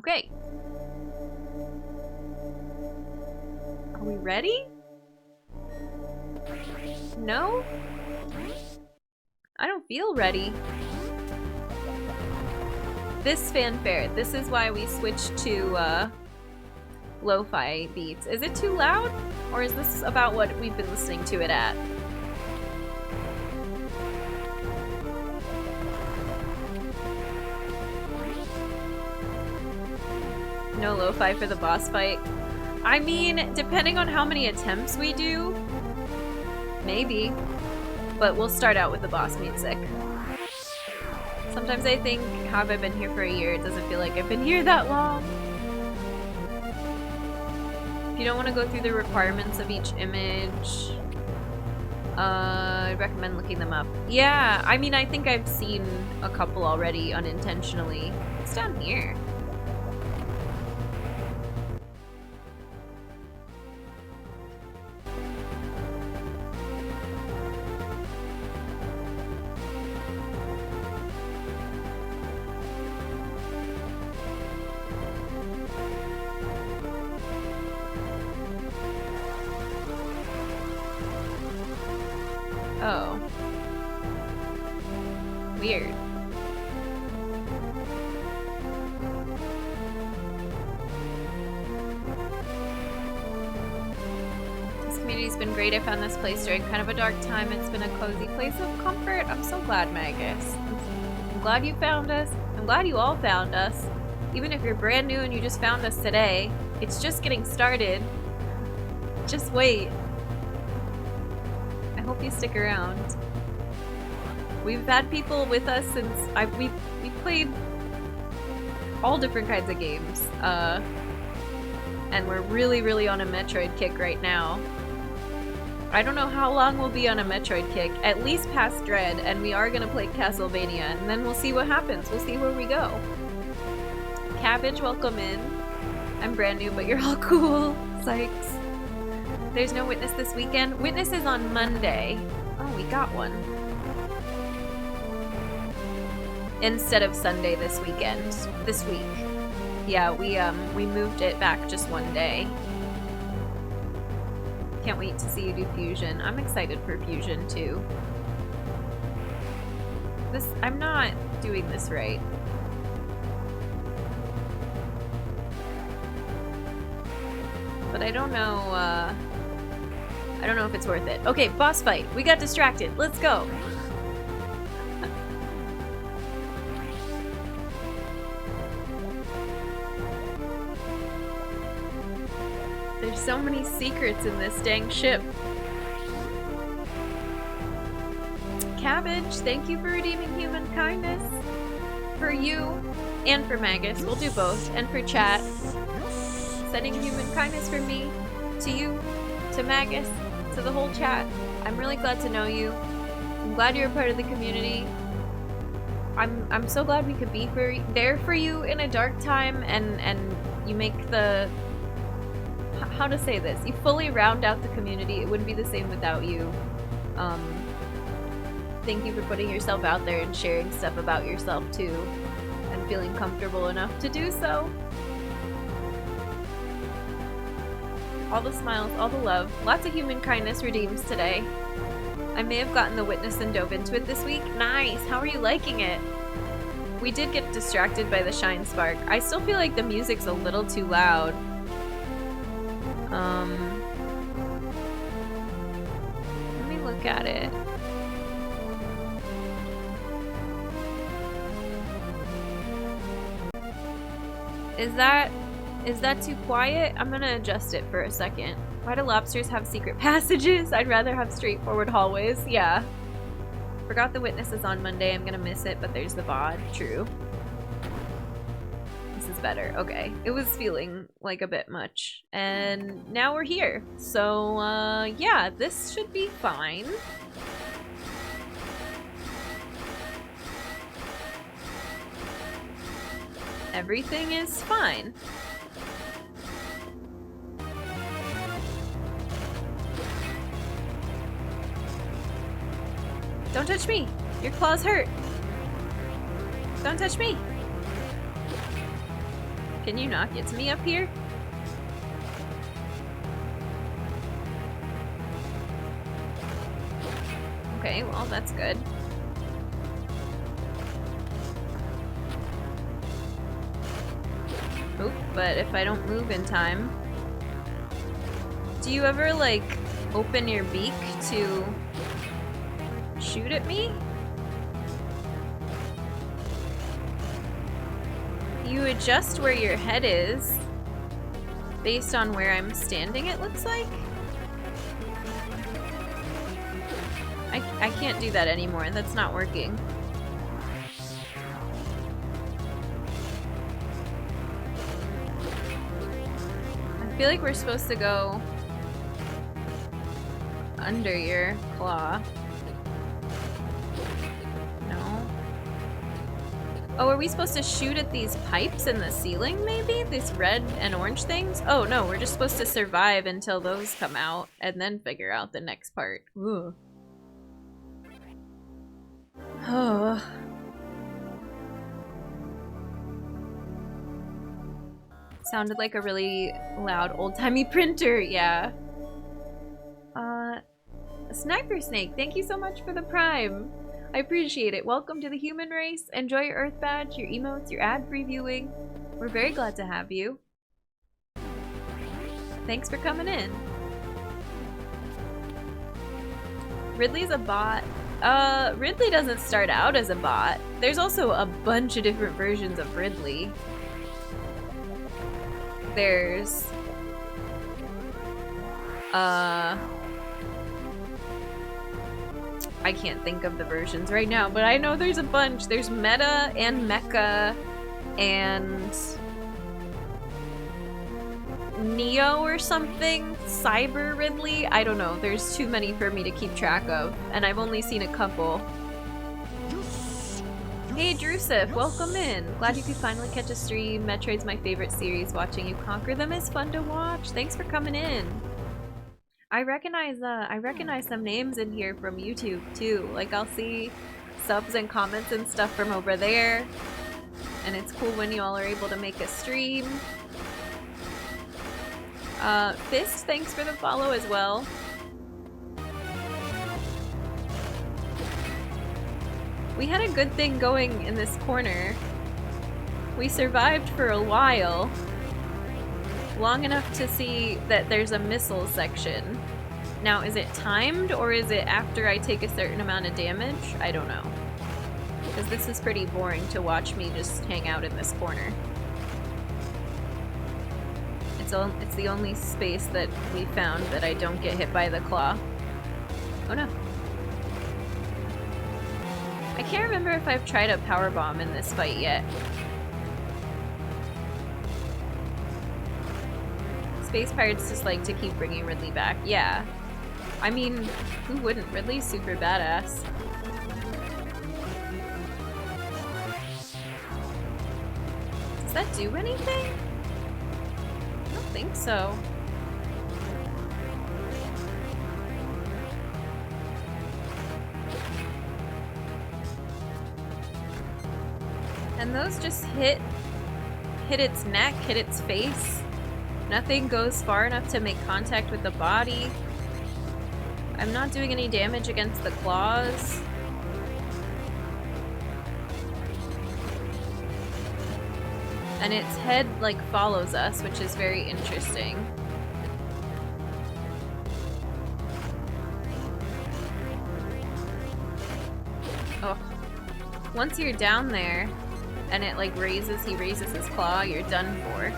Okay. Are we ready? No? I don't feel ready. This fanfare, this is why we switched to lo-fi beats. Is it too loud? Or is this about what we've been listening to it at? No lo-fi for the boss fight. I mean, depending on how many attempts we do, maybe. But we'll start out with the boss music. Sometimes I think, have I been here for a year? It doesn't feel like I've been here that long. If you don't want to go through the requirements of each image, I'd recommend looking them up. Yeah, I mean, I think I've seen a couple already unintentionally. It's down here. Oh. Weird. This community's been great. I found this place during kind of a dark time. It's been a cozy place of comfort. I'm so glad, Magus. I'm glad you found us. I'm glad you all found us. Even if you're brand new and you just found us today, it's just getting started. Just wait. I hope you stick around. We've had people with us since we've played all different kinds of games, and we're really on a Metroid kick right now. I don't know how long we'll be on a Metroid kick, at least past Dread, and we are gonna play Castlevania, and then we'll see what happens. We'll see where we go. Cabbage, welcome in. I'm brand new, but you're all cool. Sykes. There's no Witness this weekend. Witness is on Monday. Oh, we got one. Instead of Sunday this weekend. This week. Yeah, we moved it back just one day. Can't wait to see you do Fusion. I'm excited for Fusion too. I'm not doing this right. But I don't know, I don't know if it's worth it. Okay, boss fight. We got distracted. Let's go. There's so many secrets in this dang ship. Cabbage, thank you for redeeming human kindness. For you and for Magus. We'll do both. And for chat. Sending human kindness from me to you, to Magus, to the whole chat. I'm really glad to know you. I'm glad you're a part of the community. I'm so glad we could be there for you in a dark time, and you make the, how to say this, you fully round out the community. It wouldn't be the same without you. Thank you for putting yourself out there and sharing stuff about yourself too, and feeling comfortable enough to do so. All the smiles, all the love. Lots of human kindness redeems today. I may have gotten the Witness and dove into it this week. Nice! How are you liking it? We did get distracted by the Shine Spark. I still feel like the music's a little too loud. Let me look at it. Is that too quiet? I'm gonna adjust it for a second. Why do lobsters have secret passages? I'd rather have straightforward hallways. Yeah. Forgot the Witness is on Monday. I'm gonna miss it, but there's the VOD. True. This is better. Okay. It was feeling like a bit much. And now we're here. So, yeah, this should be fine. Everything is fine. Don't touch me! Your claws hurt! Don't touch me! Can you not get to me up here? Okay, well, that's good. Oop, but if I don't move in time... Do you ever, like, open your beak to shoot at me? You adjust where your head is based on where I'm standing, it looks like? I can't do that anymore. That's not working. I feel like we're supposed to go under your claw. No. Oh, are we supposed to shoot at these pipes in the ceiling, maybe? These red and orange things? Oh, no, we're just supposed to survive until those come out and then figure out the next part. Ooh. Oh. Sounded like a really loud old-timey printer, yeah. Sniper Snake, thank you so much for the Prime. I appreciate it. Welcome to the human race. Enjoy your Earth badge, your emotes, your ad-free viewing. We're very glad to have you. Thanks for coming in. Ridley's a bot. Ridley doesn't start out as a bot. There's also a bunch of different versions of Ridley. There's... I can't think of the versions right now, but I know there's a bunch. There's Meta and Mecha and Neo or something. Cyber Ridley? I don't know. There's too many for me to keep track of, and I've only seen a couple. Hey Drusif, welcome in. Glad you could finally catch a stream. Metroid's my favorite series. Watching you conquer them is fun to watch. Thanks for coming in. I recognize some names in here from YouTube too. Like I'll see subs and comments and stuff from over there. And it's cool when you all are able to make a stream. Fist, thanks for the follow as well. We had a good thing going in this corner. We survived for a while. Long enough to see that there's a missile section. Now, is it timed or is it after I take a certain amount of damage? I don't know. Because this is pretty boring to watch me just hang out in this corner. It's the only space that we found that I don't get hit by the claw. Oh no. I can't remember if I've tried a power bomb in this fight yet. Space Pirates just like to keep bringing Ridley back. Yeah. I mean, who wouldn't? Ridley's super badass. Does that do anything? I don't think so. And those just hit its neck, hit its face. Nothing goes far enough to make contact with the body. I'm not doing any damage against the claws. And its head, like, follows us, which is very interesting. Oh. Once you're down there, and it, like, he raises his claw, you're done for.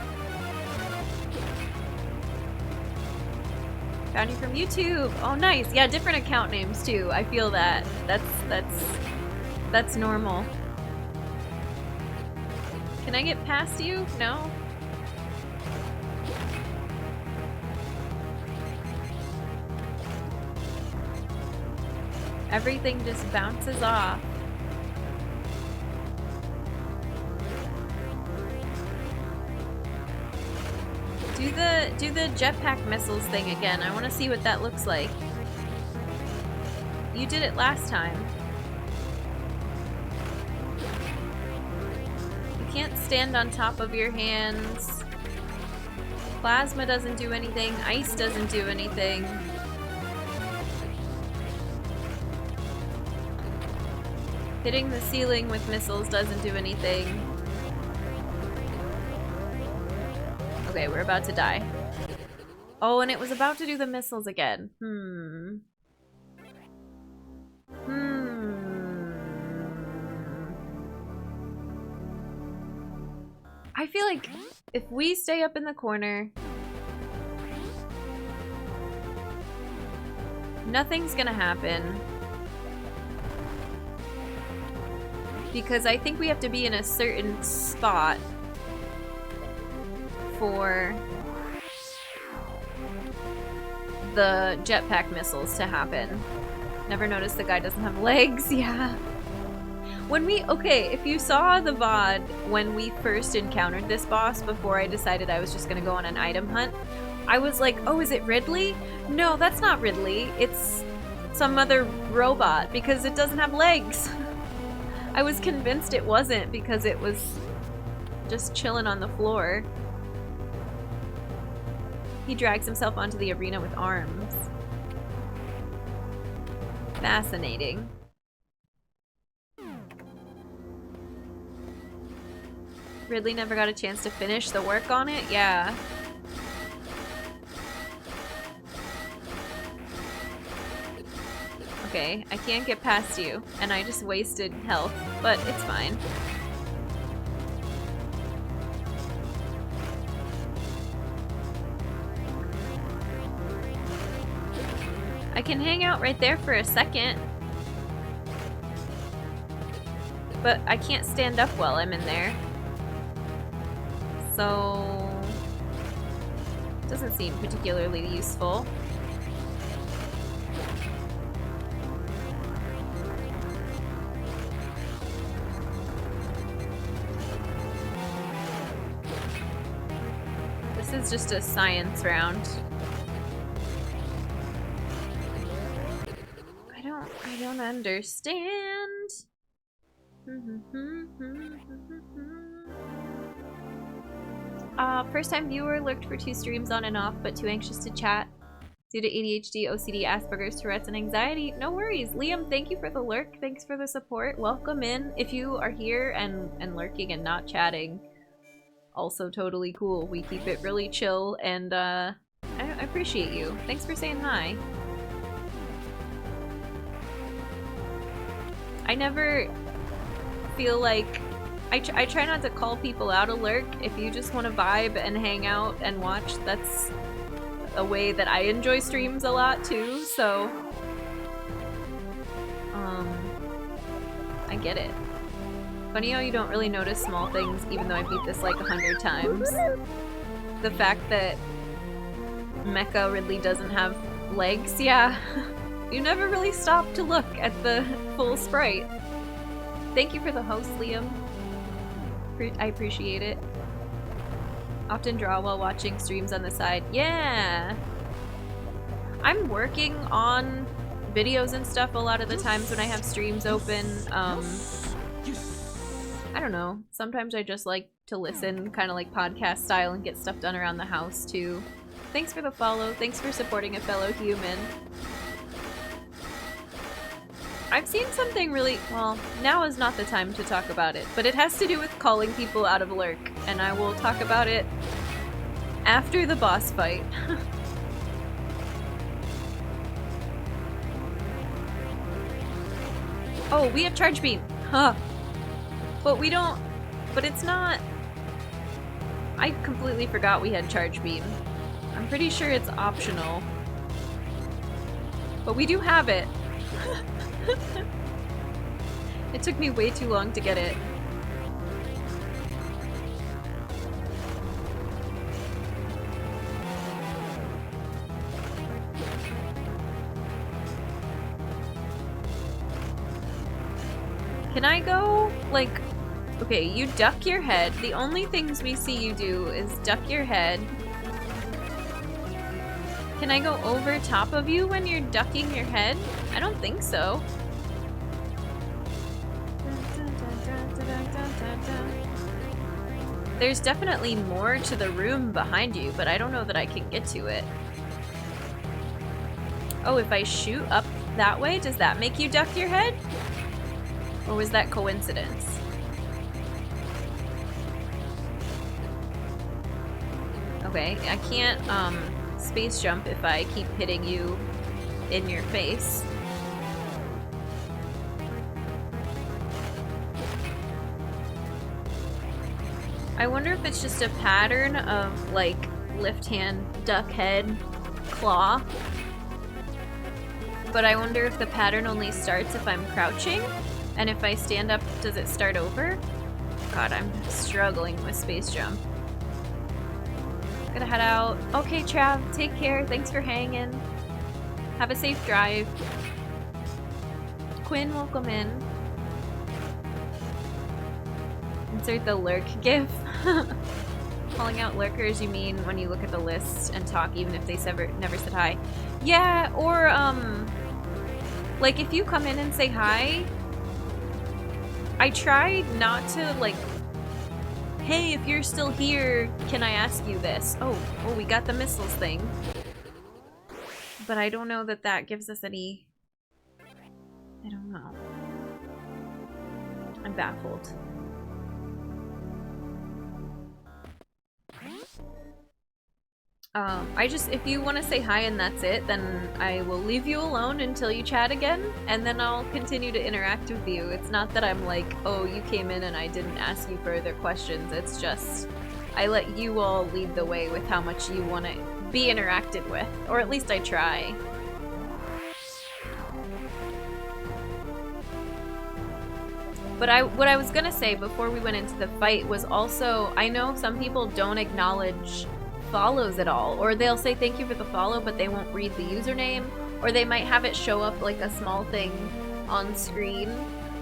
Found you from YouTube. Oh, nice. Yeah, different account names too. I feel that. That's normal. Can I get past you? No? Everything just bounces off. Do the jetpack missiles thing again. I want to see what that looks like. You did it last time. You can't stand on top of your hands. Plasma doesn't do anything. Ice doesn't do anything. Hitting the ceiling with missiles doesn't do anything. Okay, we're about to die. Oh, and it was about to do the missiles again. I feel like if we stay up in the corner, nothing's gonna happen. Because I think we have to be in a certain spot for the jetpack missiles to happen. Never noticed the guy doesn't have legs. Yeah. When we, okay, if you saw the VOD when we first encountered this boss before I decided I was just gonna go on an item hunt, I was like, oh, is it Ridley? No, that's not Ridley. It's some other robot because it doesn't have legs. I was convinced it wasn't because it was just chilling on the floor. He drags himself onto the arena with arms. Fascinating. Ridley never got a chance to finish the work on it? Yeah. Okay, I can't get past you, and I just wasted health, but it's fine. I can hang out right there for a second. But I can't stand up while I'm in there. So... doesn't seem particularly useful. This is just a science round. I don't understand. First time viewer, lurked for 2 streams on and off, but too anxious to chat due to ADHD, OCD, Asperger's, Tourette's, and anxiety. No worries. Liam, thank you for the lurk. Thanks for the support. Welcome in. If you are here and lurking and not chatting, also totally cool. We keep it really chill, and I appreciate you. Thanks for saying hi. I never feel like... I try not to call people out a lurk. If you just want to vibe and hang out and watch, that's a way that I enjoy streams a lot too, so... I get it. Funny how you don't really notice small things even though I beat this like 100 times. The fact that Mecha Ridley doesn't have legs, yeah. You never really stop to look at the full sprite. Thank you for the host, Liam. I appreciate it. Often draw while watching streams on the side. Yeah! I'm working on videos and stuff a lot of the times when I have streams open. I don't know. Sometimes I just like to listen, kind of like podcast style, and get stuff done around the house too. Thanks for the follow. Thanks for supporting a fellow human. I've seen something really... well, now is not the time to talk about it, but it has to do with calling people out of lurk, and I will talk about it after the boss fight. Oh, we have charge beam! Huh. But we don't... but it's not... I completely forgot we had charge beam. I'm pretty sure it's optional. But we do have it. It took me way too long to get it. Can I go, like... okay, you duck your head. The only things we see you do is duck your head. Can I go over top of you when you're ducking your head? I don't think so. There's definitely more to the room behind you, but I don't know that I can get to it. Oh, if I shoot up that way, does that make you duck your head? Or was that coincidence? Okay, I can't space jump if I keep hitting you in your face. I wonder if it's just a pattern of like lift hand, duck head, claw. But I wonder if the pattern only starts if I'm crouching, and if I stand up, does it start over? God, I'm struggling with space jump. Gonna head out. Okay, Trav, take care. Thanks for hanging. Have a safe drive. Quinn, welcome in. Insert the lurk gif. Calling out lurkers, you mean when you look at the list and talk even if they never said hi? Yeah, or like if you come in and say hi, I try not to like, hey, if you're still here, can I ask you this? Oh, we got the missiles thing. But I don't know that that gives us any, I don't know. I'm baffled. If you want to say hi and that's it, then I will leave you alone until you chat again, and then I'll continue to interact with you. It's not that I'm like, oh, you came in and I didn't ask you further questions. It's just, I let you all lead the way with how much you want to be interacted with. Or at least I try. But what I was gonna say before we went into the fight was also, I know some people don't acknowledge follows at all, or they'll say thank you for the follow but they won't read the username, or they might have it show up like a small thing on screen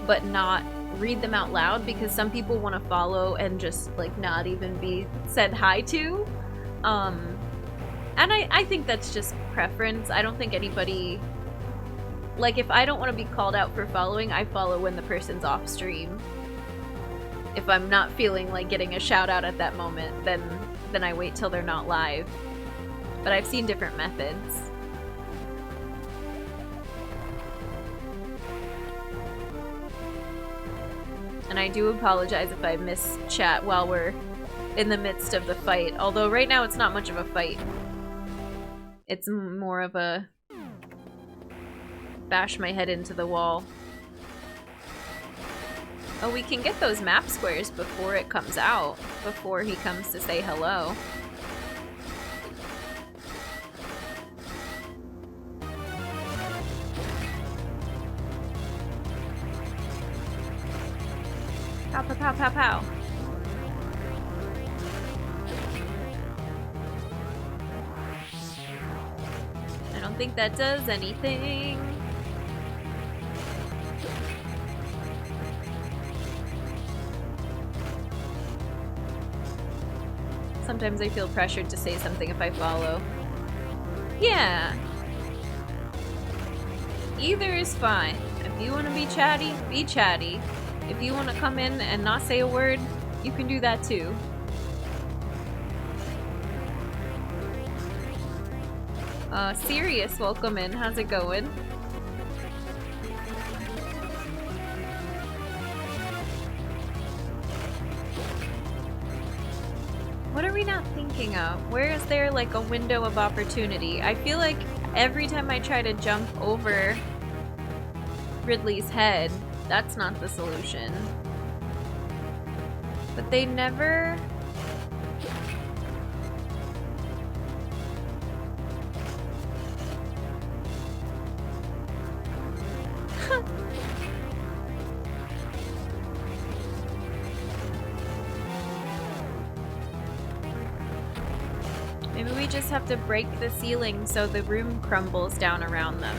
but not read them out loud, because some people want to follow and just like not even be said hi to, and I think that's just preference. I don't think anybody, like if I don't want to be called out for following, I follow when the person's off stream. If I'm not feeling like getting a shout out at that moment, then I wait till they're not live. But I've seen different methods. And I do apologize if I miss chat while we're in the midst of the fight. Although right now it's not much of a fight. It's more of a bash my head into the wall. Oh, we can get those map squares before it comes out, before he comes to say hello. Pow, pow, pow, pow, pow. I don't think that does anything. Sometimes I feel pressured to say something if I follow. Yeah. Either is fine. If you want to be chatty, be chatty. If you want to come in and not say a word, you can do that too. Sirius, welcome in. How's it going? What are we not thinking of? Where is there like a window of opportunity? I feel like every time I try to jump over Ridley's head, that's not the solution. But they never... Maybe we just have to break the ceiling so the room crumbles down around them.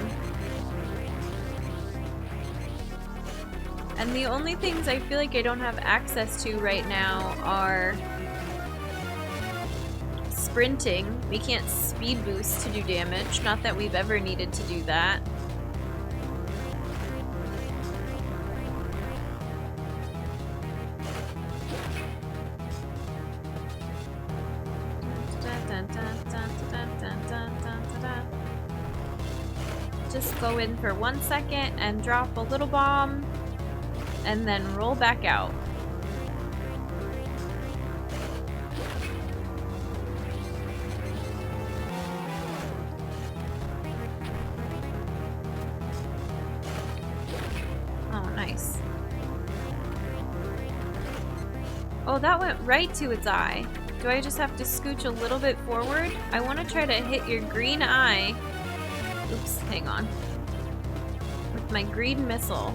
And the only things I feel like I don't have access to right now are sprinting. We can't speed boost to do damage. Not that we've ever needed to do that. just go in for 1 second and drop a little bomb and then roll back out. Oh, nice. Oh, that went right to its eye. Do I just have to scooch a little bit forward? I want to try to hit your green eye. Oops, hang on. With my green missile.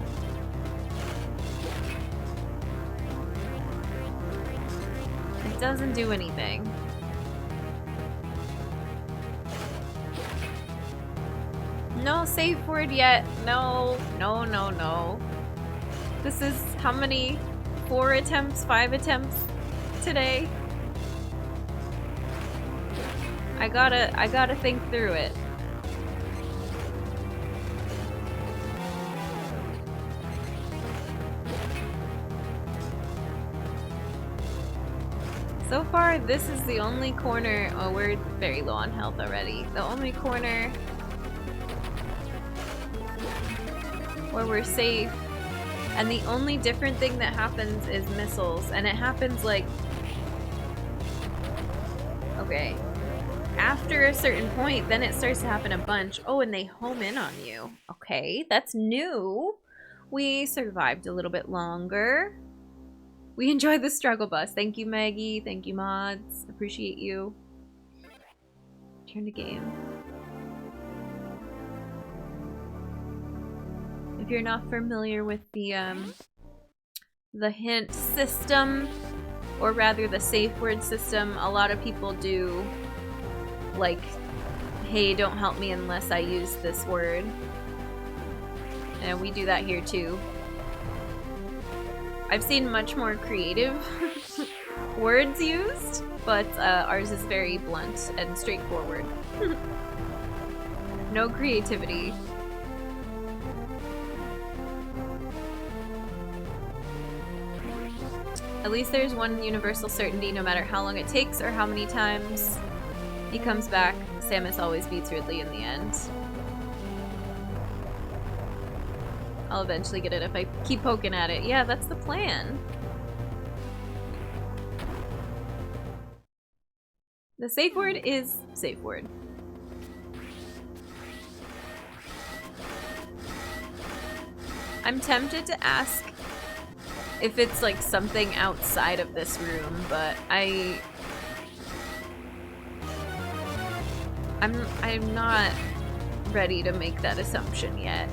It doesn't do anything. No save word yet. No, no, no, no. This is how many? 4 attempts, 5 attempts today? I gotta think through it. So far, this is the only corner. Oh, we're very low on health already. The only corner where we're safe. And the only different thing that happens is missiles. And it happens like... Okay. After a certain point, then it starts to happen a bunch. Oh, and they home in on you. Okay, that's new. We survived a little bit longer. We enjoyed the struggle bus. Thank you, Maggie. Thank you, mods. Appreciate you. Turn to game. If you're not familiar with the hint system, or rather the safe word system, a lot of people do like, hey, don't help me unless I use this word. And we do that here too. I've seen much more creative words used, but ours is very blunt and straightforward. No creativity. At least there's one universal certainty, no matter how long it takes or how many times he comes back, Samus always beats Ridley in the end. I'll eventually get it if I keep poking at it. Yeah, that's the plan. The safe word is safe word. I'm tempted to ask if it's like something outside of this room, but I'm not ready to make that assumption yet.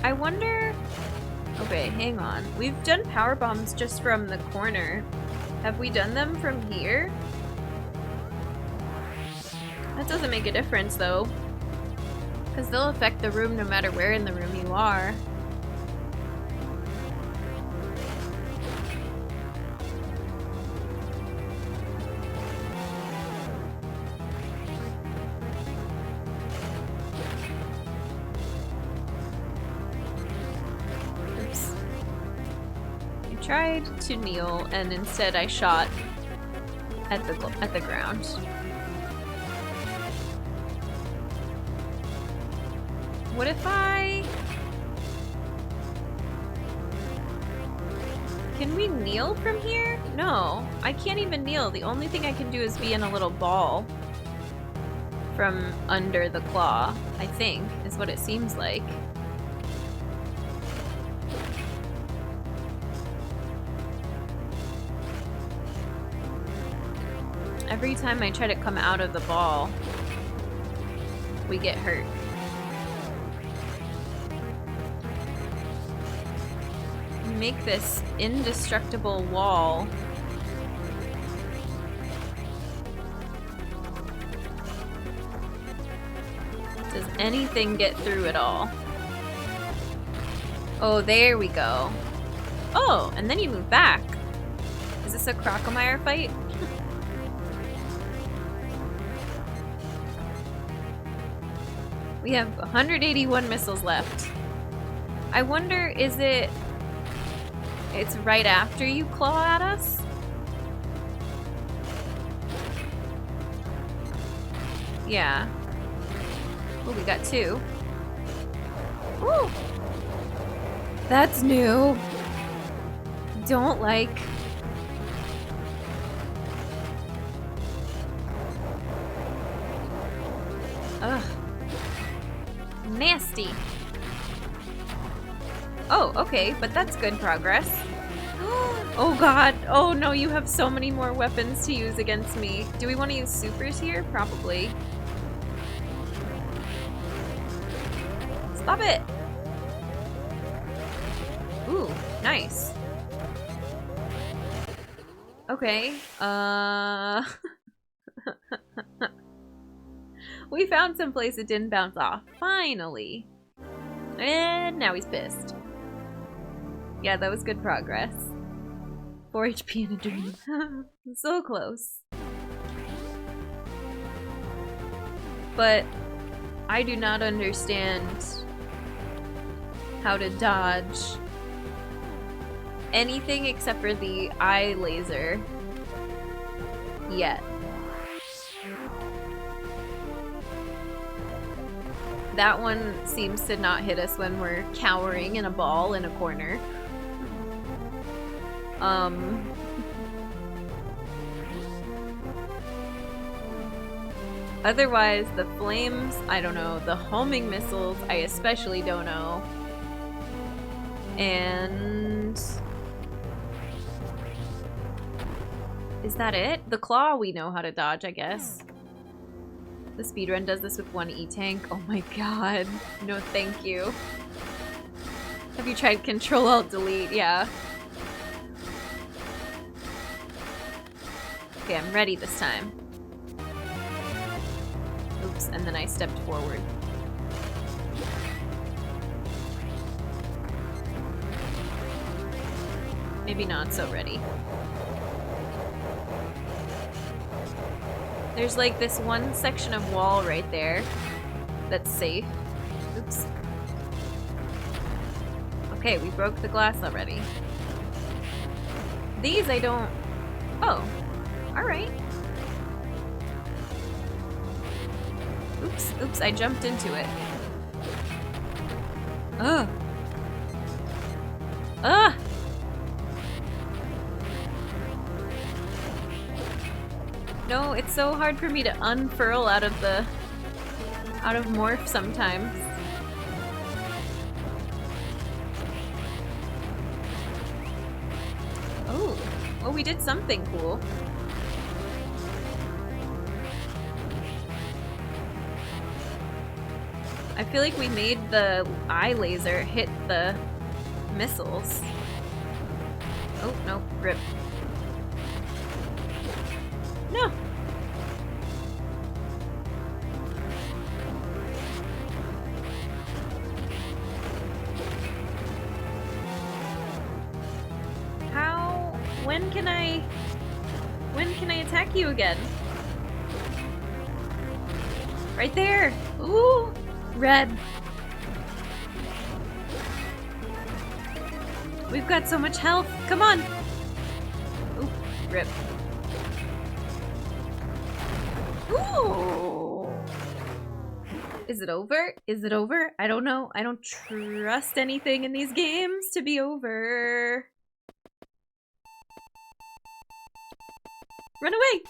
I wonder... Okay, hang on. We've done power bombs just from the corner. Have we done them from here? That doesn't make a difference though, because they'll affect the room no matter where in the room you are. Oops. I tried to kneel and instead I shot at the ground. What if I... Can we kneel from here? No, I can't even kneel. The only thing I can do is be in a little ball from under the claw, I think, is what it seems like. Every time I try to come out of the ball, we get hurt. Make this indestructible wall. Does anything get through at all? Oh, there we go. Oh, and then you move back. Is this a Crocomire fight? We have 181 missiles left. I wonder, is it... It's right after you claw at us? Yeah. Oh, we got 2. Ooh! That's new. Don't like. Ugh. Nasty. Oh, okay, but that's good progress. Oh god. Oh no, you have so many more weapons to use against me. Do we want to use supers here? Probably. Stop it! Ooh, nice. Okay, we found some place it didn't bounce off. Finally. And now he's pissed. Yeah, that was good progress. 4 HP in a dream. So close. But I do not understand how to dodge anything except for the eye laser yet. That one seems to not hit us when we're cowering in a ball in a corner. Otherwise, the flames, I don't know. The homing missiles, I especially don't know. And... is that it? The claw we know how to dodge, I guess. The speedrun does this with 1 E-tank. Oh my god. No thank you. Have you tried Control-Alt-Delete? Yeah. Okay, I'm ready this time. Oops, and then I stepped forward. Maybe not so ready. There's like this one section of wall right there that's safe. Oops. Okay, we broke the glass already. These I don't... oh. Alright. Oops, oops, I jumped into it. Ugh. Ugh! No, it's so hard for me to unfurl out of morph sometimes. Oh. Oh, we did something cool. I feel like we made the eye laser hit the missiles. Oh, no, rip. No! How? When can I attack you again? Right there! Ooh! Red. We've got so much health. Come on! Ooh, rip. Ooh! Is it over? Is it over? I don't know. I don't trust anything in these games to be over. Run away!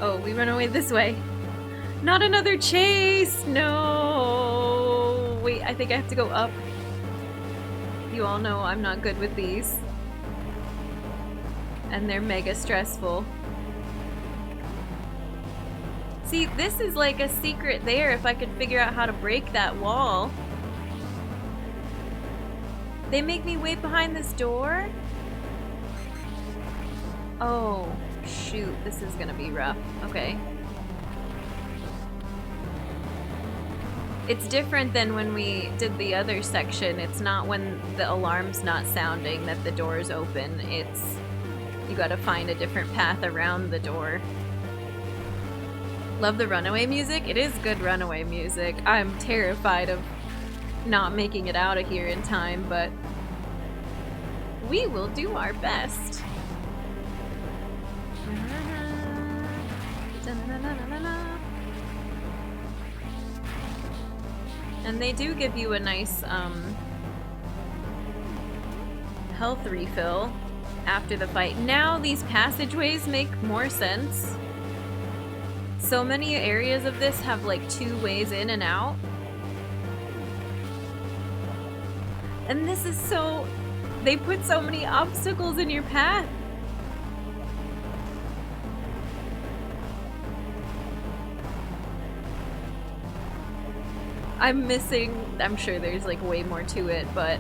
Oh, we run away this way. Not another chase! No! Wait, I think I have to go up. You all know I'm not good with these. And they're mega stressful. See, this is like a secret there if I could figure out how to break that wall. They make me wait behind this door? Oh, shoot. This is gonna be rough. Okay. It's different than when we did the other section. It's not when the alarm's not sounding that the door's open. It's... you gotta find a different path around the door. Love the runaway music? It is good runaway music. I'm terrified of not making it out of here in time, but we will do our best. And they do give you a nice, health refill after the fight. Now these passageways make more sense. So many areas of this have like 2 ways in and out. And this is so... they put so many obstacles in your path. I'm missing... I'm sure there's like way more to it, but...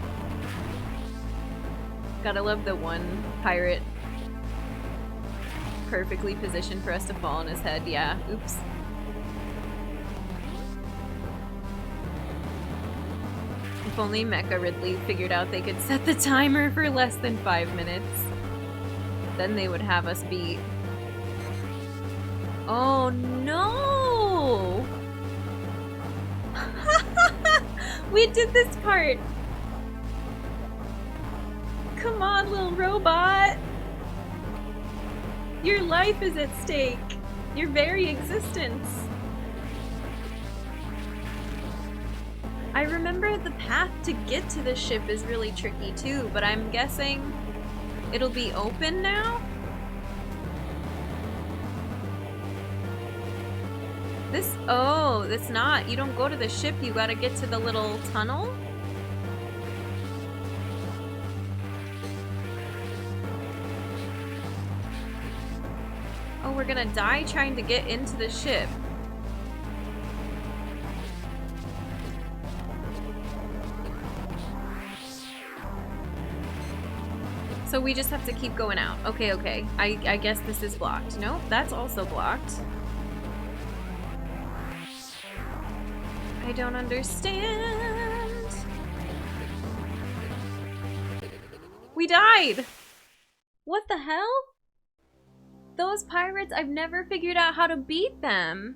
gotta love the one pirate perfectly positioned for us to fall on his head. Yeah, oops. If only Mecha Ridley figured out they could set the timer for less than 5 minutes. Then they would have us beat. Oh no! We did this part! Come on, little robot! Your life is at stake! Your very existence! I remember the path to get to the ship is really tricky too, but I'm guessing it'll be open now? This- oh, it's not. You don't go to the ship, you gotta get to the little tunnel? Oh, we're gonna die trying to get into the ship. So we just have to keep going out. Okay, okay. I guess this is blocked. Nope, that's also blocked. I don't understand. We died! What the hell? Those pirates, I've never figured out how to beat them.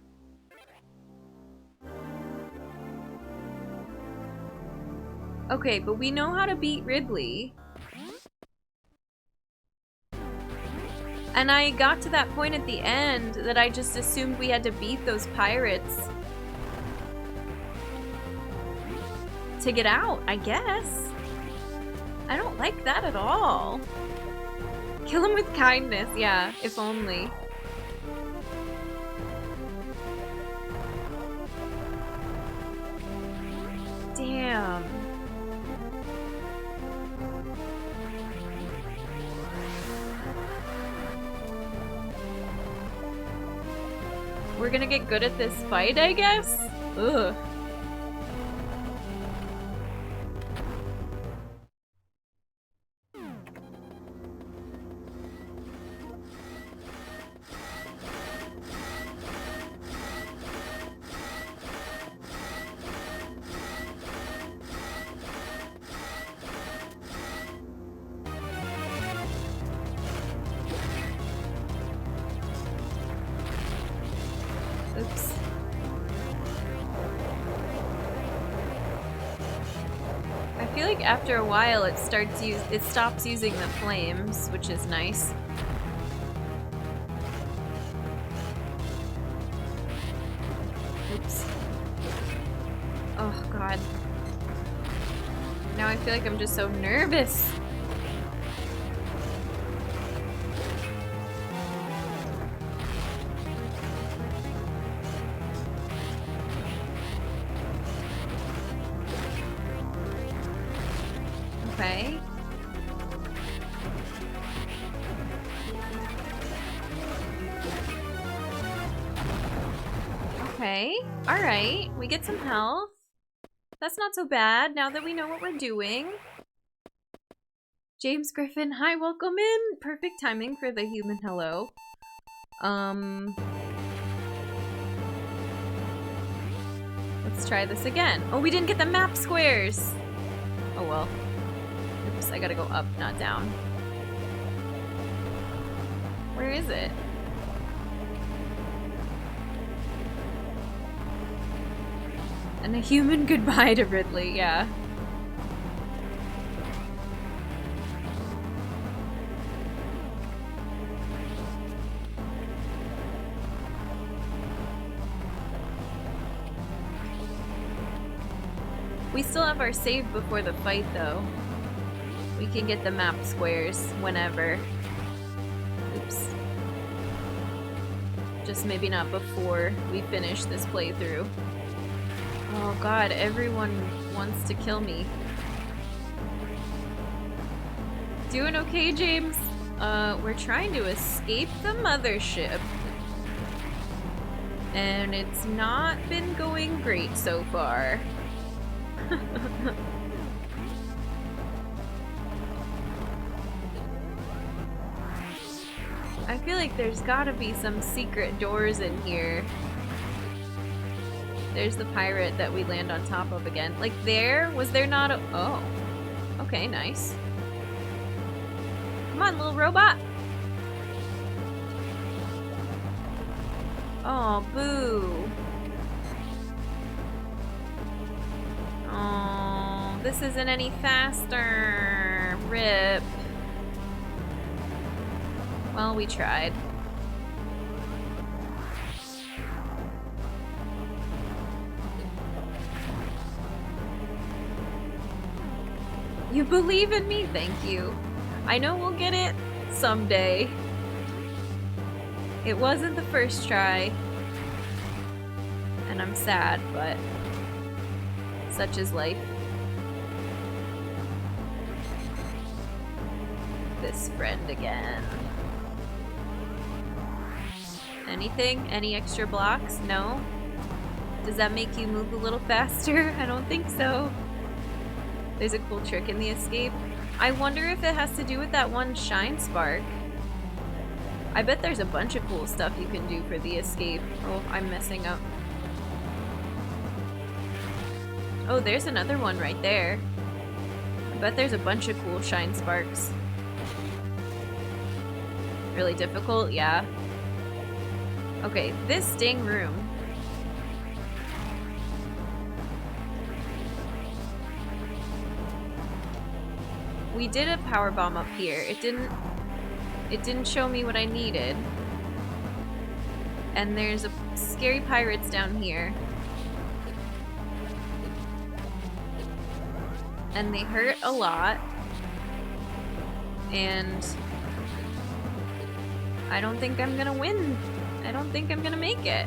Okay, but we know how to beat Ridley. And I got to that point at the end that I just assumed we had to beat those pirates to get out, I guess. I don't like that at all. Kill him with kindness, yeah, if only. Damn. We're gonna get good at this fight, I guess? Ugh. Oops. I feel like after a while it stops using the flames, which is nice. Oops. Oh god. Now I feel like I'm just so nervous. Okay. Okay. Alright. We get some health. That's not so bad now that we know what we're doing. James Griffin, hi, welcome in! Perfect timing for the human hello. Let's try this again. Oh, we didn't get the map squares! Oh well. Oops, I gotta go up, not down. Where is it? And a human goodbye to Ridley, yeah. We still have our save before the fight, though. We can get the map squares whenever. Oops. Just maybe not before we finish this playthrough. Oh god, everyone wants to kill me. Doing okay, James? We're trying to escape the mothership. And it's not been going great so far. I feel like there's gotta be some secret doors in here. There's the pirate that we land on top of again. Like there? Was there not a— oh. Okay, nice. Come on, little robot! Oh, boo. Oh, this isn't any faster. Rip. Well, we tried. You believe in me? Thank you. I know we'll get it someday. It wasn't the first try. And I'm sad, but such is life. This friend again. Anything? Any extra blocks? No? Does that make you move a little faster? I don't think so. There's a cool trick in the escape. I wonder if it has to do with that one shine spark. I bet there's a bunch of cool stuff you can do for the escape. Oh, I'm messing up. Oh, there's another one right there. I bet there's a bunch of cool shine sparks. Really difficult? Yeah. Okay, this dang room. We did a power bomb up here. It didn't show me what I needed. And there's a scary pirates down here. And they hurt a lot. And I don't think I'm gonna win. I don't think I'm gonna make it.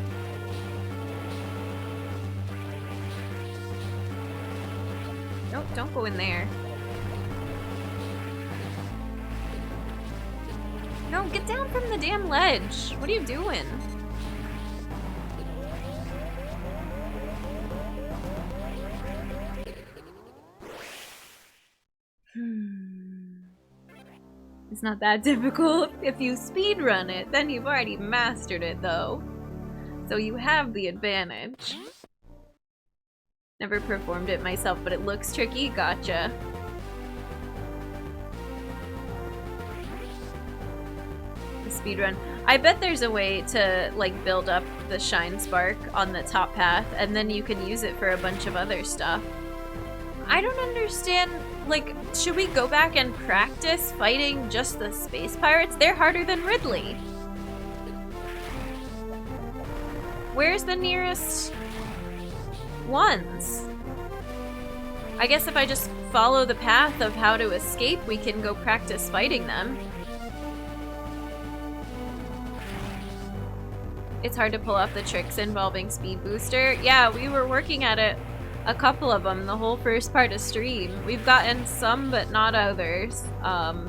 Nope, don't go in there. No, get down from the damn ledge. What are you doing? It's not that difficult. If you speedrun it, then you've already mastered it, though. So you have the advantage. Never performed it myself, but it looks tricky. Gotcha. The speedrun. I bet there's a way to, like, build up the shine spark on the top path, and then you can use it for a bunch of other stuff. I don't understand, like, should we go back and practice fighting just the space pirates? They're harder than Ridley. Where's the nearest ones? I guess if I just follow the path of how to escape, we can go practice fighting them. It's hard to pull off the tricks involving Speed Booster. Yeah, we were working at it. A couple of them, the whole first part of stream. We've gotten some, but not others.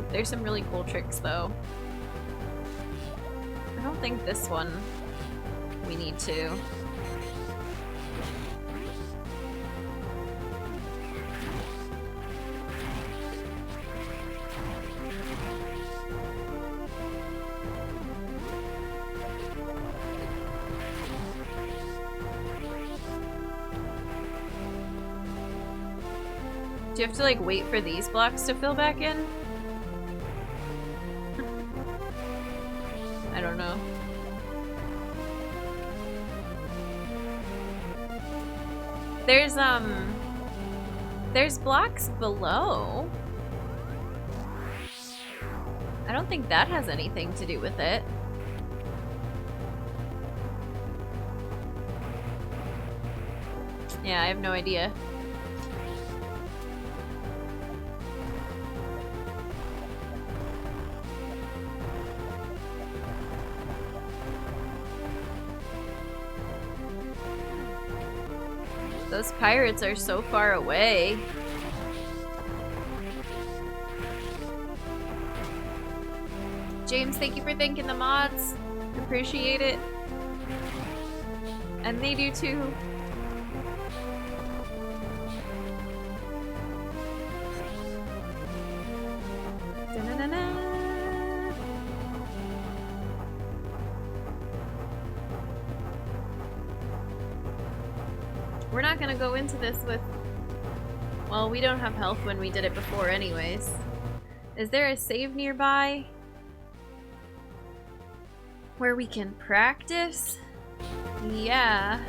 There's some really cool tricks, though. I don't think this one we need to. Do you have to, like, wait for these blocks to fill back in? I don't know. There's blocks below. I don't think that has anything to do with it. Yeah, I have no idea. Those pirates are so far away. James, thank you for thanking the mods. Appreciate it. And they do too. Da-na-na-na. We're not gonna go into this with... Well, we don't have health when we did it before anyways. Is there a save nearby? Where we can practice? Yeah.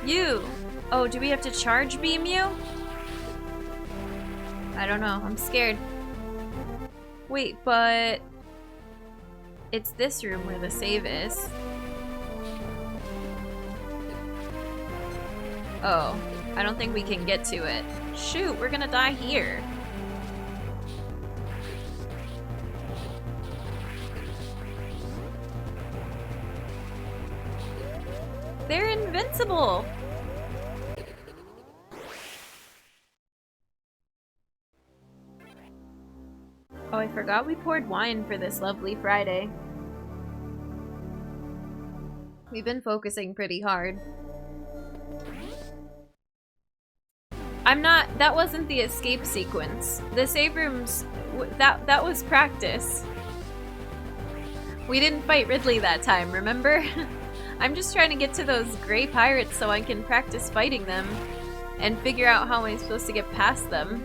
You! Oh, do we have to charge beam you? I don't know. I'm scared. Wait, but... It's this room where the save is. Oh, I don't think we can get to it. Shoot, we're gonna die here. They're invincible! Oh, I forgot we poured wine for this lovely Friday. We've been focusing pretty hard. That wasn't the escape sequence. The save rooms, that was practice. We didn't fight Ridley that time, remember? I'm just trying to get to those gray pirates so I can practice fighting them and figure out how I'm supposed to get past them.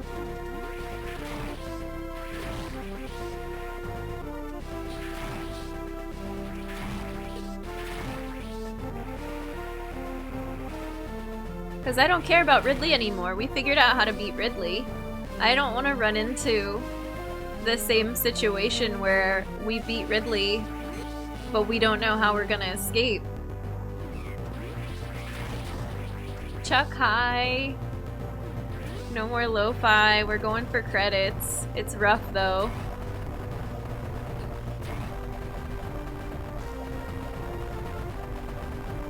Because I don't care about Ridley anymore. We figured out how to beat Ridley. I don't want to run into the same situation where we beat Ridley, but we don't know how we're gonna escape. Chuck, hi. No more lo-fi. We're going for credits. It's rough though.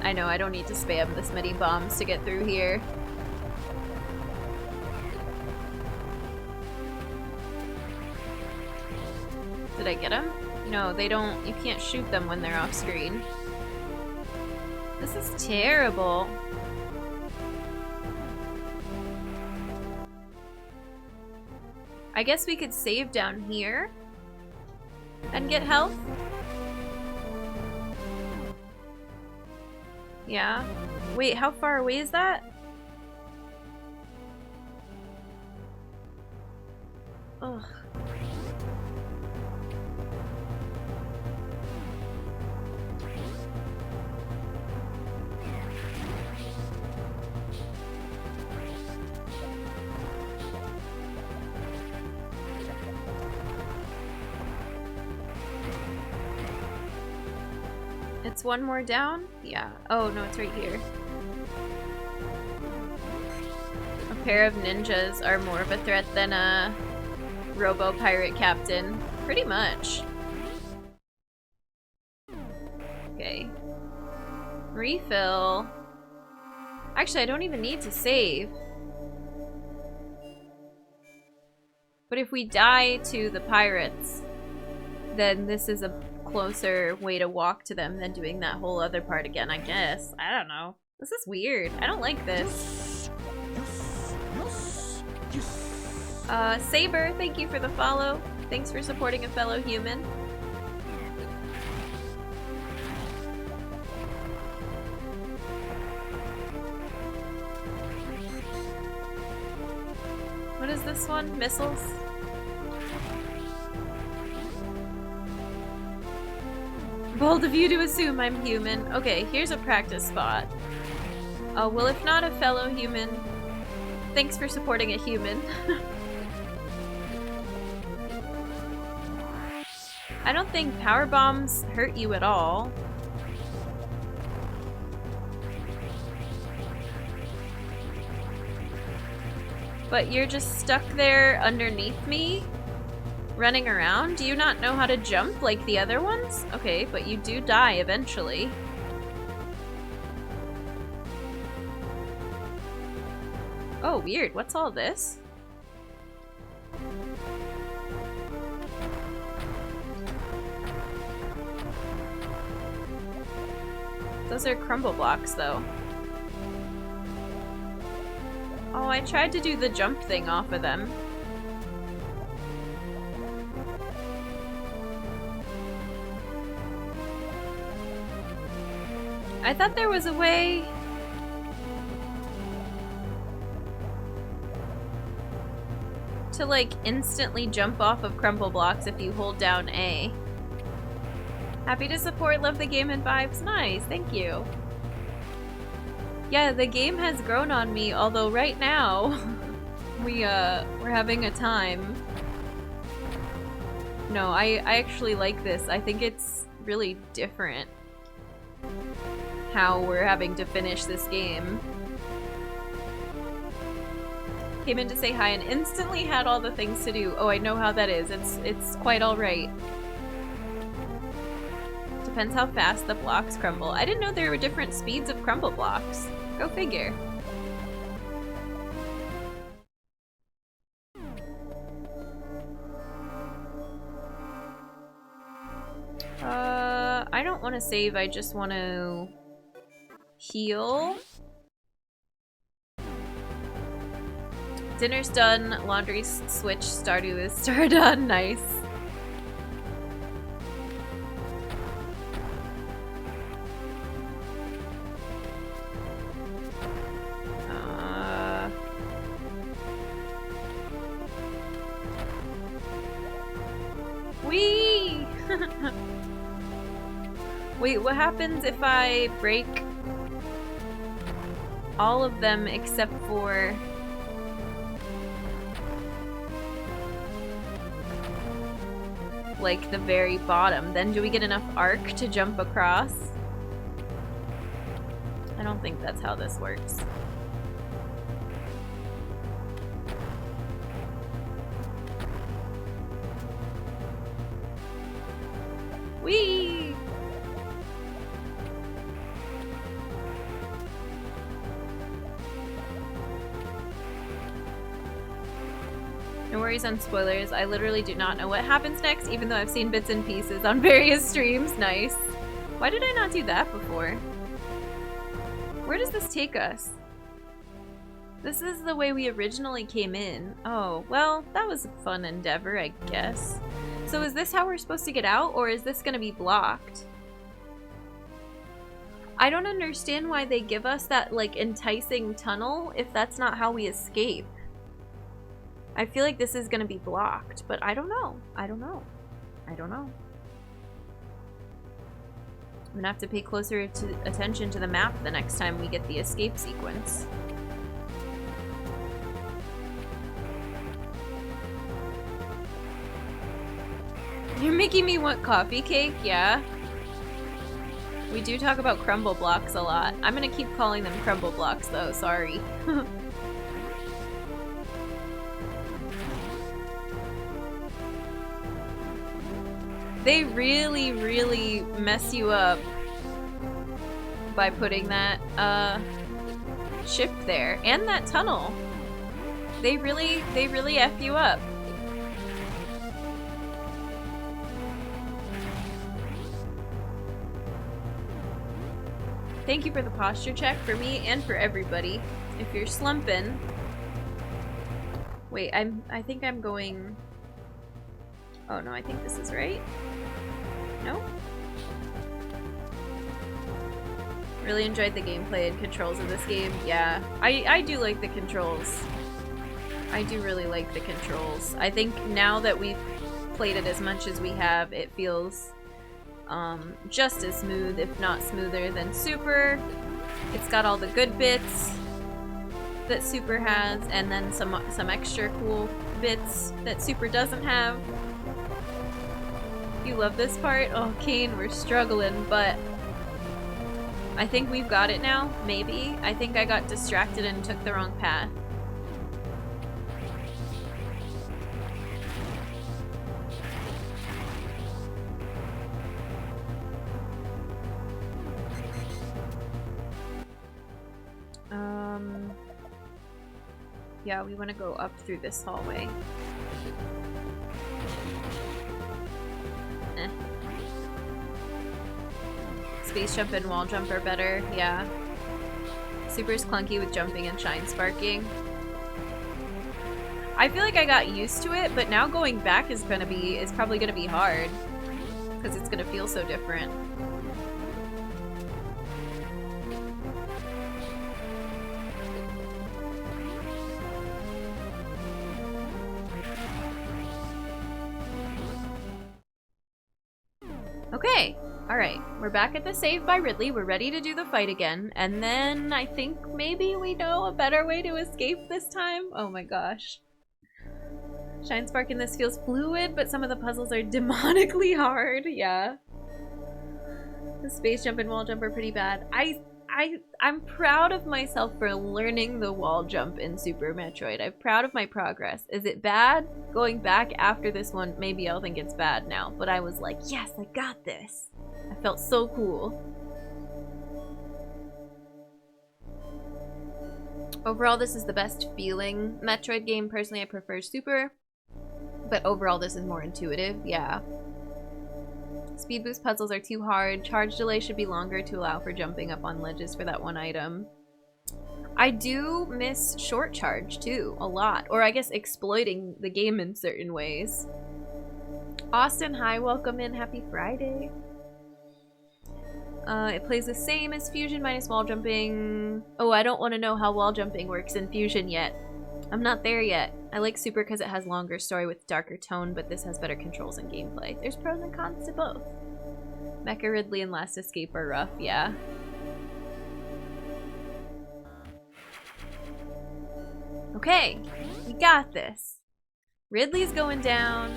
I know, I don't need to spam this many bombs to get through here. Did I get them? No, they don't. You can't shoot them when they're off screen. This is terrible. I guess we could save down here and get health. Yeah. Wait, how far away is that? Ugh. It's one more down? Yeah. Oh, no, it's right here. A pair of ninjas are more of a threat than a robo-pirate captain. Pretty much. Okay. Refill. Actually, I don't even need to save. But if we die to the pirates, then this is a closer way to walk to them than doing that whole other part again, I guess. I don't know. This is weird. I don't like this. Saber, thank you for the follow. Thanks for supporting a fellow human. What is this one? Missiles? Bold of you to assume I'm human. Okay, here's a practice spot. Well, if not a fellow human, thanks for supporting a human. I don't think power bombs hurt you at all. But you're just stuck there underneath me, running around? Do you not know how to jump like the other ones? Okay, but you do die eventually. Oh, weird. What's all this? Those are crumble blocks, though. Oh, I tried to do the jump thing off of them. I thought there was a way... to, like, instantly jump off of crumble blocks if you hold down A. Happy to support, love the game and vibes. Nice, thank you. Yeah, the game has grown on me, although right now we're having a time. No, I actually like this. I think it's really different how we're having to finish this game. Came in to say hi and instantly had all the things to do. Oh, I know how that is. It's quite alright. Depends how fast the blocks crumble. I didn't know there were different speeds of crumble blocks. Go figure. I don't want to save, I just want to heal. Dinner's done, laundry switch, Stardew is done, nice. Whee! Wait, what happens if I break all of them except for... like the very bottom? Then do we get enough arc to jump across? I don't think that's how this works. Whee! No worries on spoilers. I literally do not know what happens next, even though I've seen bits and pieces on various streams. Nice. Why did I not do that before? Where does this take us? This is the way we originally came in. Oh, well, that was a fun endeavor, I guess. So is this how we're supposed to get out, or is this gonna be blocked? I don't understand why they give us that, like, enticing tunnel if that's not how we escape. I feel like this is gonna be blocked, but I don't know. I don't know. I don't know. I'm gonna have to pay closer attention to the map the next time we get the escape sequence. You're making me want coffee cake? Yeah. We do talk about crumble blocks a lot. I'm gonna keep calling them crumble blocks though, sorry. They really, really mess you up by putting that ship there. And that tunnel. They really F you up. Thank you for the posture check for me and for everybody. If you're slumping... Wait, I think I'm going... Oh no, I think this is right. No? Really enjoyed the gameplay and controls of this game. Yeah, I do like the controls. I do really like the controls. I think now that we've played it as much as we have, it feels just as smooth, if not smoother than Super. It's got all the good bits that Super has, and then some extra cool bits that Super doesn't have. You love this part? Oh, Kane, we're struggling, but I think we've got it now, maybe. I think I got distracted and took the wrong path. Yeah, we want to go up through this hallway. Eh. Space jump and wall jump are better, yeah. Super's clunky with jumping and shine sparking. I feel like I got used to it, but now going back is probably gonna be hard. Because it's gonna feel so different. Okay, alright. We're back at the save by Ridley. We're ready to do the fight again. And then I think maybe we know a better way to escape this time. Oh my gosh. Shine Spark in this feels fluid, but some of the puzzles are demonically hard. Yeah. The space jump and wall jump are pretty bad. I'm proud of myself for learning the wall jump in Super Metroid. I'm proud of my progress. Is it bad? Going back after this one, maybe I'll think it's bad now. But I was like, yes, I got this. I felt so cool. Overall, this is the best feeling Metroid game. Personally, I prefer Super. But overall, this is more intuitive, yeah. Speed boost puzzles are too hard. Charge delay should be longer to allow for jumping up on ledges for that one item. I do miss short charge, too, a lot. Or I guess exploiting the game in certain ways. Austin, hi, welcome in. Happy Friday. It plays the same as Fusion minus wall jumping. Oh, I don't want to know how wall jumping works in Fusion yet. I'm not there yet. I like Super because it has longer story with darker tone, but this has better controls and gameplay. There's pros and cons to both. Mecha Ridley and Last Escape are rough, yeah. Okay, we got this. Ridley's going down,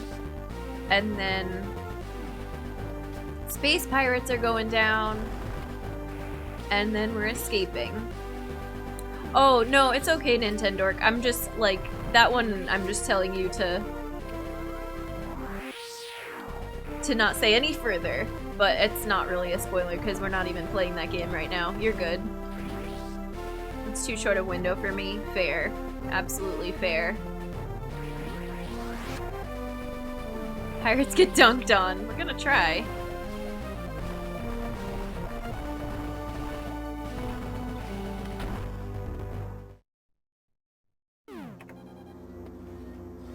and then Space Pirates are going down, and then we're escaping. Oh, no, it's okay, Nintendork. I'm just, like, that one, I'm just telling you to not say any further. But it's not really a spoiler, because we're not even playing that game right now. You're good. It's too short a window for me. Fair. Absolutely fair. Pirates get dunked on. We're gonna try.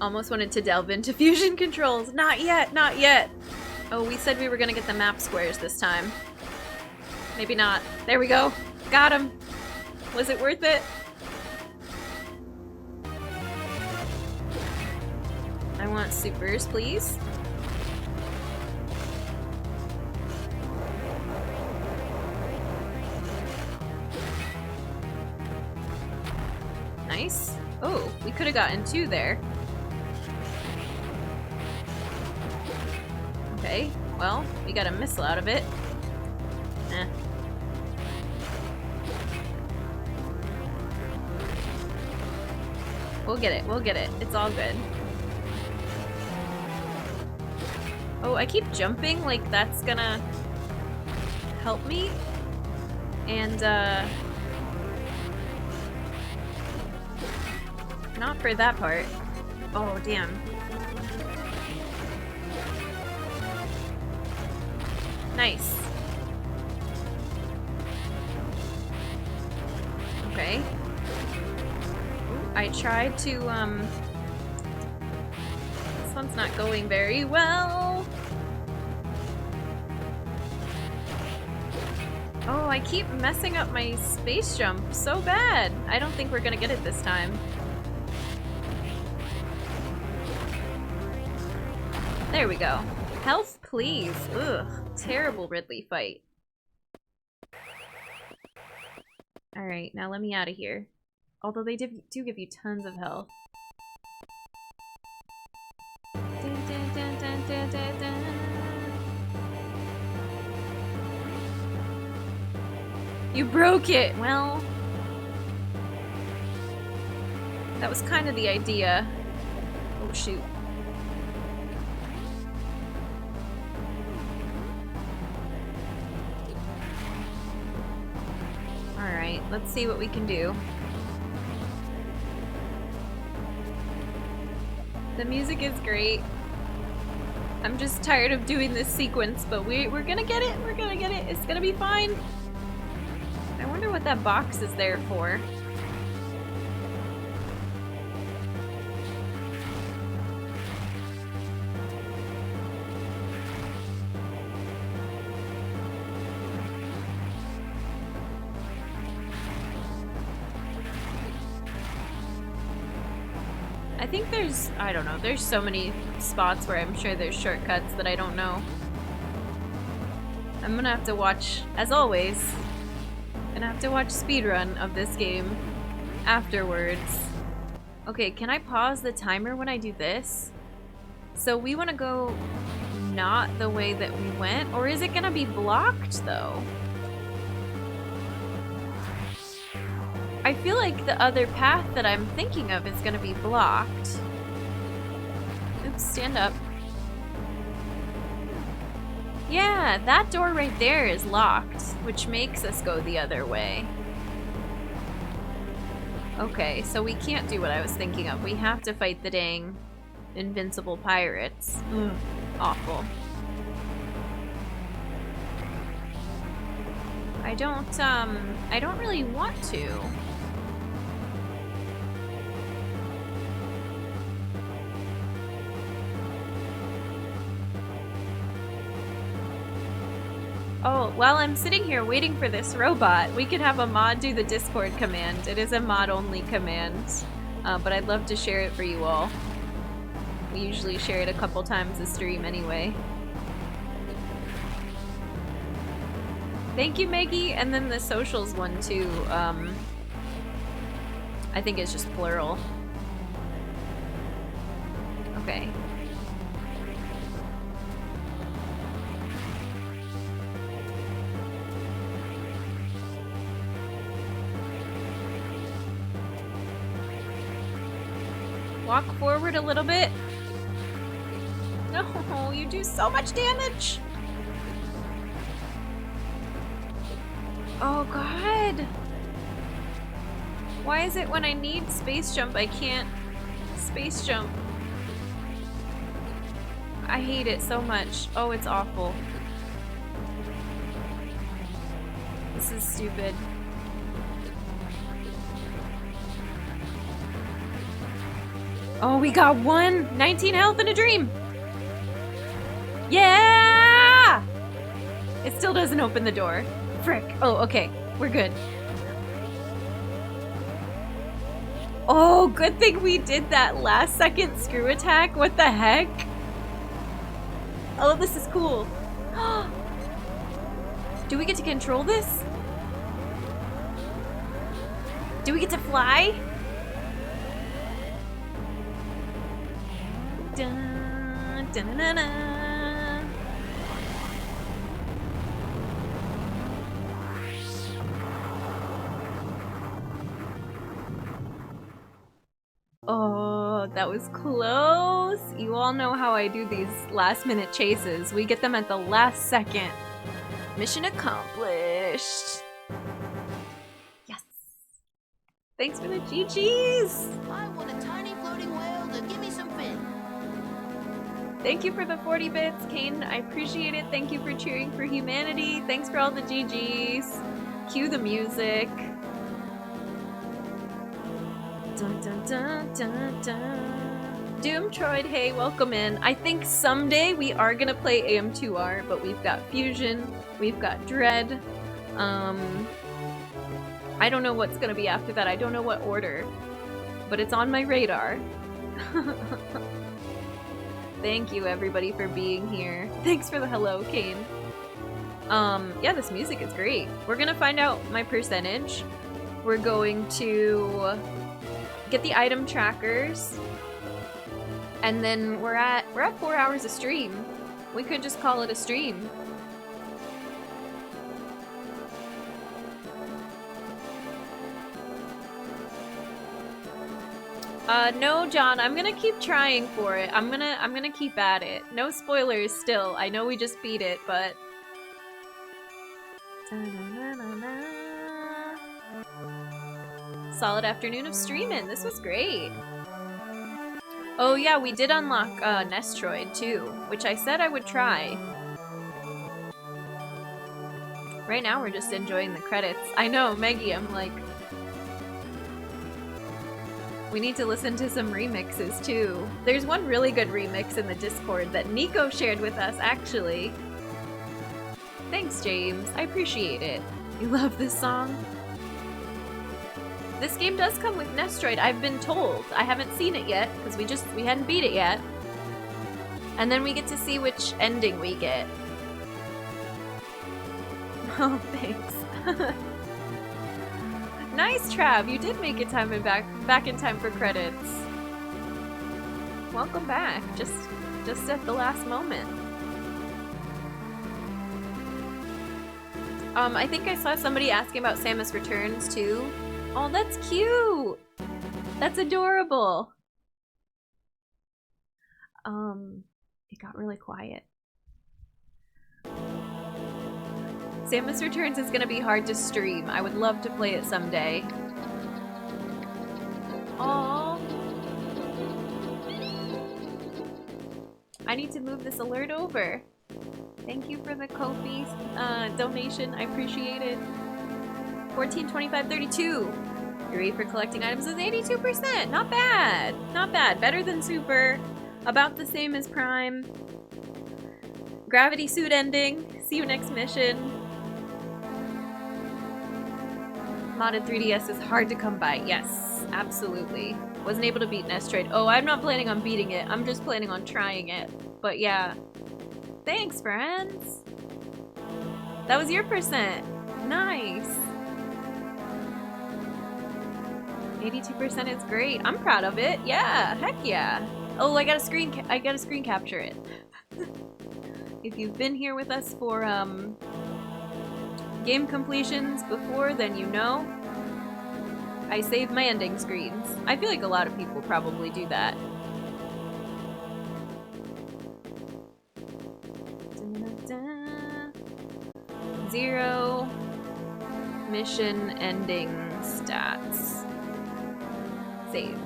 Almost wanted to delve into fusion controls. Not yet, not yet. Oh, we said we were gonna get the map squares this time. Maybe not. There we go. Got him. Was it worth it? I want supers, please. Nice. Oh, we could have gotten 2 there. Okay, well, we got a missile out of it. Eh. We'll get it, we'll get it. It's all good. Oh, I keep jumping like that's gonna help me. And, not for that part. Oh, damn. Nice. Okay. Ooh, I tried to, this one's not going very well. Oh, I keep messing up my space jump so bad. I don't think we're gonna get it this time. There we go. Health, please. Ugh. Terrible Ridley fight. Alright, now let me out of here. Although they do give you tons of health. You broke it! Well... that was kind of the idea. Oh, shoot. Alright, let's see what we can do. The music is great. I'm just tired of doing this sequence, but we're gonna get it. We're gonna get it. It's gonna be fine. I wonder what that box is there for. I think there's, I don't know, there's so many spots where I'm sure there's shortcuts that I don't know. I'm gonna have to watch, as always, gonna have to watch speedrun of this game afterwards. Okay, can I pause the timer when I do this? So we want to go not the way that we went, or is it gonna be blocked though? I feel like the other path that I'm thinking of is gonna be blocked. Oops, stand up. Yeah, that door right there is locked, which makes us go the other way. Okay, so we can't do what I was thinking of. We have to fight the dang invincible pirates. Ugh, awful. I don't really want to. Oh, while I'm sitting here waiting for this robot, we could have a mod do the Discord command. It is a mod-only command, but I'd love to share it for you all. We usually share it a couple times a stream anyway. Thank you, Maggie! And then the socials one too, I think it's just plural. Okay. Walk forward a little bit. No, you do so much damage! Oh god! Why is it when I need space jump I can't space jump? I hate it so much. Oh, it's awful. This is stupid. Oh, we got one! 19 health in a dream! Yeah! It still doesn't open the door. Frick. Oh, okay. We're good. Oh, good thing we did that last second screw attack. What the heck? Oh, this is cool. Do we get to control this? Do we get to fly? Dun, dun, dun, dun. Oh, that was close. You all know how I do these last-minute chases. We get them at the last second. Mission accomplished. Yes. Thanks for the GGs. I want a tiny floating whale to give me some fin. Thank you for the 40 bits, Kane. I appreciate it. Thank you for cheering for humanity. Thanks for all the GGs. Cue the music. Dun, dun, dun, dun, dun. Doomtroid, hey, welcome in. I think someday we are gonna play AM2R, but we've got Fusion, we've got Dread. I don't know what's gonna be after that. I don't know what order, but it's on my radar. Thank you, everybody, for being here. Thanks for the hello, Kane. Yeah, this music is great. We're gonna find out my percentage. We're going to get the item trackers, and then we're at 4 hours of stream. We could just call it a stream. No, John, I'm gonna keep trying for it. I'm gonna keep at it. No spoilers still. I know we just beat it, but... Solid afternoon of streaming. This was great. Oh yeah, we did unlock Nestroid too, which I said I would try. Right now we're just enjoying the credits. I know, Maggie, I'm like... We need to listen to some remixes too. There's one really good remix in the Discord that Nico shared with us, actually. Thanks, James. I appreciate it. You love this song? This game does come with Nestroid, I've been told. I haven't seen it yet, because we hadn't beat it yet. And then we get to see which ending we get. Oh, thanks. Nice, Trav. You did make it back in time for credits. Welcome back. Just at the last moment. I think I saw somebody asking about Samus Returns too. Oh, that's cute. That's adorable. It got really quiet. Samus Returns is gonna be hard to stream. I would love to play it someday. Aww. I need to move this alert over. Thank you for the Ko-fi donation. I appreciate it. 14, 25, 32. Your rate for collecting items is 82%. Not bad. Not bad. Better than Super. About the same as Prime. Gravity suit ending. See you next mission. Modded 3DS is hard to come by. Yes, absolutely. Wasn't able to beat Nestroid. Oh, I'm not planning on beating it. I'm just planning on trying it. But yeah. Thanks, friends. That was your percent. Nice. 82% is great. I'm proud of it. Yeah, heck yeah. Oh, I gotta screen capture it. If you've been here with us for game completions before, then you know. I save my ending screens. I feel like a lot of people probably do that. Zero mission ending stats. Save.